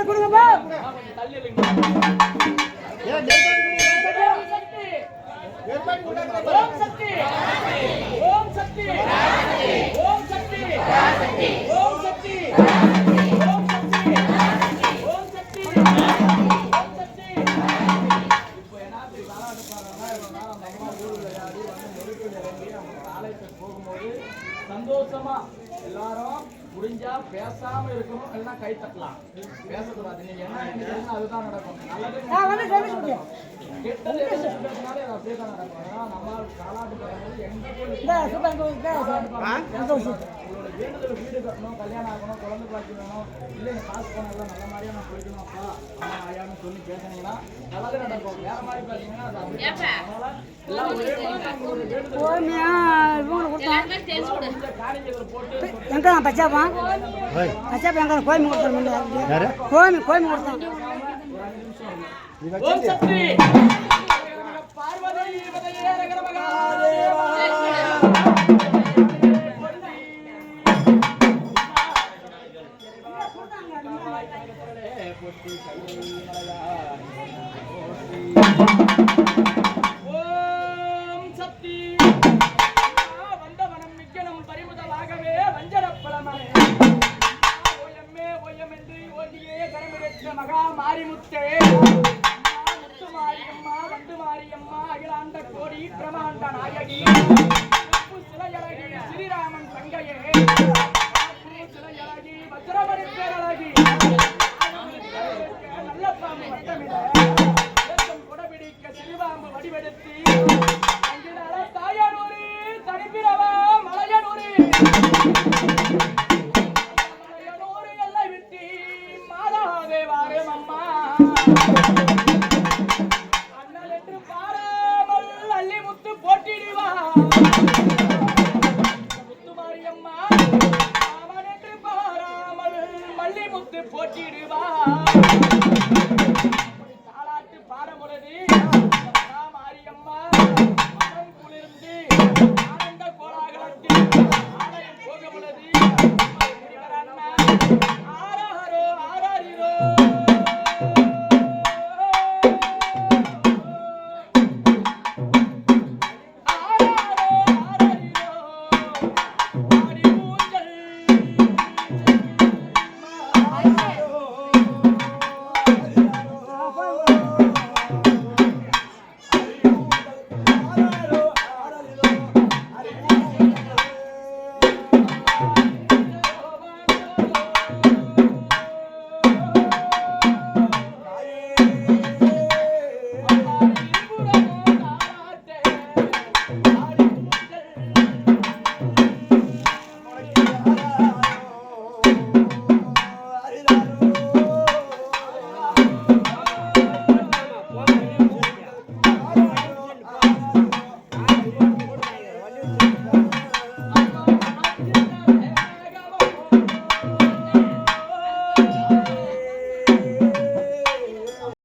கொடுங்கப்பா. ஓம் சக்தி ஓம் சக்தி ஓம் சக்தி ஓம் சக்தி ஓம் சக்தி ஓம் சக்தி ஓம் சக்தி. இப்போ என்ன காலாட்டு பாடுறாங்கன்னா நம்ம அம்மா ஊர் விளையாடி வந்து நெருக்கடி இறங்கி நம்ம ஆலயத்துக்கு போகும்போது சந்தோஷமா எல்லாரும் முடிஞ்சா பேசாம இருக்கணும், எல்லாம் கை தட்டலாம். பேசக்கூடாது. நீங்க என்ன நினைக்கிறீங்க அதுதான் நடக்கும். நல்லது கெட்டது பேசினாலே அது அப்படியே தான் நடக்கும். நம்ம காலாட்டு பாடும்போது எங்க உங்களோட வேண்டுதல் வீடு கட்டணும், கல்யாணம் ஆகணும், குழந்தை பாக்கி வேணும், இல்லை காசு போன எல்லாம் நல்ல மாதிரியா நான் போயிடணும் அப்பா அம்மா ஆயான்னு சொல்லி பேசினீங்கன்னா நல்லது நடக்கும். வேற மாதிரி பார்த்தீங்கன்னா அது அப்படி. அதனால எல்லாம் ஒரே மாதிரி காரியங்களை போட்டு எங்க பச்சாப்பா பச்சாப்பா எங்க கோயம்பு கொடுத்தோம் கோயம்பு கொடுத்தோம். ஓம் சக்தி பார்வதி பதையே ரகர மகாதேவா. ஓம் சக்தி வந்தவனம் மிக்கனம் பரிமுதமாகவே வஞ்சரப்பழமனே ஓயம்மே ஓயமென்று ஓடியே கரமிடற்ற மகா மாரிமுத்தே முத்து மாரியம்மா வண்டு மாரியம்மா அகிலாண்ட கோடி பிரமாண்ட நாயகி சிலையழகி ஸ்ரீராமன் தங்கையே சிலையழகி வஜ்ரமணி பேரழகி நல்ல பாம்பு வட்டமிட கொடபிடிக்க சிறுபாம்பு வடிவெடுத்தி தாயானூரி தனிப்பிரவா மலையனூரி